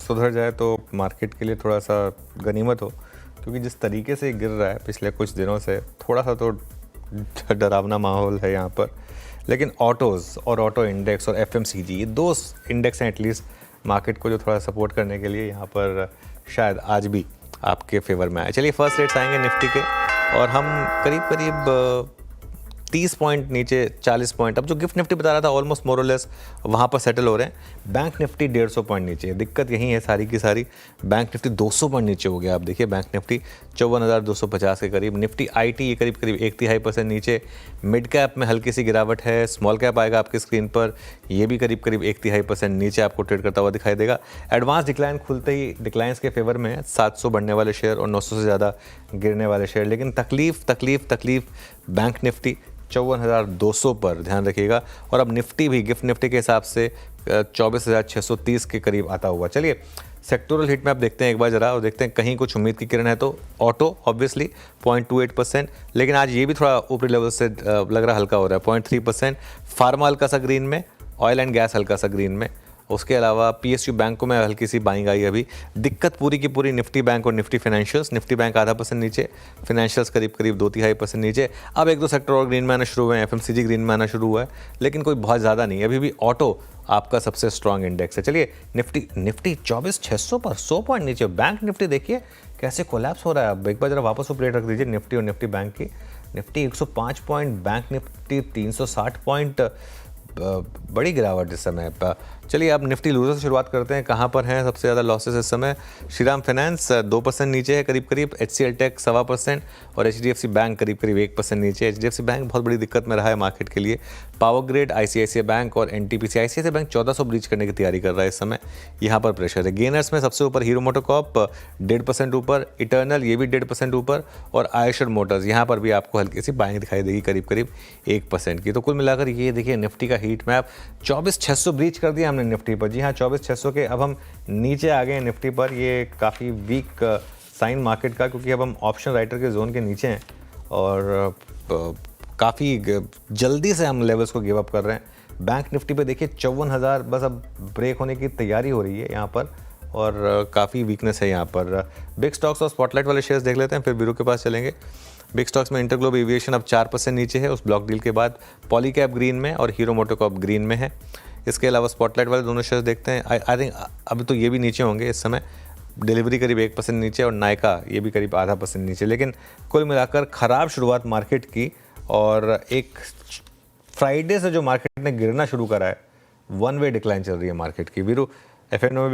सुधर जाए तो मार्केट के लिए थोड़ा सा गनीमत हो, क्योंकि जिस तरीके से गिर रहा है पिछले कुछ दिनों से थोड़ा सा तो डरावना माहौल है यहाँ पर। लेकिन ऑटोज़ और ऑटो इंडेक्स और एफएमसीजी, ये दो इंडेक्स हैं एटलीस्ट मार्केट को जो थोड़ा सपोर्ट करने के लिए यहाँ पर शायद आज भी आपके फेवर में आए। चलिए फर्स्ट रेट्स आएंगे निफ्टी के, और हम करीब करीब 30 पॉइंट नीचे 40 पॉइंट, अब जो गिफ्ट निफ्टी बता रहा था ऑलमोस्ट मोरलेस वहाँ पर सेटल हो रहे हैं। बैंक निफ्टी 150 पॉइंट नीचे, दिक्कत यही है सारी की सारी। बैंक निफ्टी 200 पॉइंट नीचे हो गया, आप देखिए बैंक निफ्टी 54,250 के करीब। निफ्टी आईटी ये करीब करीब 1/3% नीचे। मिड कैप में हल्की सी गिरावट है, स्मॉल कैप आएगा आपकी स्क्रीन पर, ये भी करीब करीब 1/3% नीचे आपको ट्रेड करता हुआ दिखाई देगा। एडवांस डिक्लाइन खुलते ही डिक्लाइंस के फेवर में है, 700 बढ़ने वाले शेयर और 900 से ज़्यादा गिरने वाले शेयर। लेकिन तकलीफ बैंक निफ्टी 54,200 पर ध्यान रखिएगा, और अब निफ्टी भी गिफ्ट निफ्टी के हिसाब से 24,630 के करीब आता हुआ। चलिए सेक्टोरल हिट में आप देखते हैं एक बार जरा, और देखते हैं कहीं कुछ उम्मीद की किरण है तो ऑटो ऑब्वियसली 0.28%, लेकिन आज ये भी थोड़ा ऊपरी लेवल से लग रहा हल्का हो रहा है 0.3%। फार्मा हल्का सा ग्रीन में, ऑयल एंड गैस हल्का सा ग्रीन में। उसके अलावा पीएसयू बैंक में हल्की सी बाइंग आई अभी। दिक्कत पूरी की पूरी निफ्टी बैंक और निफ्टी फाइनेंशियल्स। निफ्टी बैंक 0.5% नीचे, फाइनेंशियल्स करीब करीब 2-3% नीचे। अब एक दो सेक्टर और ग्रीन में आना शुरू हुए हैं, एफएमसीजी ग्रीन में आना शुरू हुआ है, लेकिन कोई बहुत ज़्यादा नहीं। अभी भी ऑटो आपका सबसे स्ट्रॉन्ग इंडेक्स है। चलिए निफ्टी 24,600 पर 100 पॉइंट नीचे। बैंक निफ्टी देखिए कैसे कोलैप्स हो रहा है। अब एक बार जरा वापस वो प्लेट रख दीजिए निफ्टी और निफ्टी बैंक की। Nifty 105 point, bank Nifty 360 point, बड़ी गिरावट इस समय। चलिए अब निफ्टी लूजर से शुरुआत करते हैं। कहाँ पर हैं सबसे ज़्यादा लॉसेस इस समय? श्रीराम फाइनेंस 2% नीचे है करीब करीब, HCL टेक 1.25% और HDFC बैंक करीब करीब 1% नीचे। HDFC बैंक बहुत बड़ी दिक्कत में रहा है मार्केट के लिए। पावर ग्रिड, ICICI बैंक और NTPC। ICICI बैंक 1400 ब्रीच करने की तैयारी कर रहा है इस समय, यहाँ पर प्रेशर है। गेनर्स में सबसे ऊपर हीरो मोटोकॉर्प 1.5% ऊपर, इटर्नल ये भी 1.5% ऊपर, और आयशर मोटर्स यहाँ पर भी आपको हल्की सी बाइंग दिखाई देगी करीब करीब 1% की। तो कुल मिलाकर ये देखिए निफ्टी का हीट मैप, 24,600 ब्रीच कर दिया हमने निफ्टी पर। जी हाँ, 24,600 के अब हम नीचे आ गए निफ्टी पर। ये काफ़ी वीक साइन मार्केट का, क्योंकि अब हम ऑप्शन राइटर के जोन के नीचे हैं और काफ़ी जल्दी से हम लेवल्स को गिव अप कर रहे हैं। बैंक निफ्टी पे देखिए 54,000 बस अब ब्रेक होने की तैयारी हो रही है यहाँ पर, और काफ़ी वीकनेस है यहाँ पर। बिग स्टॉक्स और स्पॉटलाइट वाले शेयर्स देख लेते हैं, फिर बीरू के पास चलेंगे। बिग स्टॉक्स में इंटरग्लोब एविएशन अब 4% नीचे है उस ब्लॉक डील के बाद। पॉलीकैब ग्रीन में और हीरो मोटोकॉर्प ग्रीन में है। इसके अलावा स्पॉटलाइट वाले दोनों शेयर्स देखते हैं। आई थिंक अभी तो ये भी नीचे होंगे इस समय। डिलीवरी करीब 1% नीचे और नायका ये भी करीब 0.5% नीचे। लेकिन कुल मिलाकर ख़राब शुरुआत मार्केट की, और एक फ्राइडे से जो मार्केट ने गिरना शुरू करा है, वन वे डिक्लाइन चल रही है मार्केट की। वीरू, एफएनओ में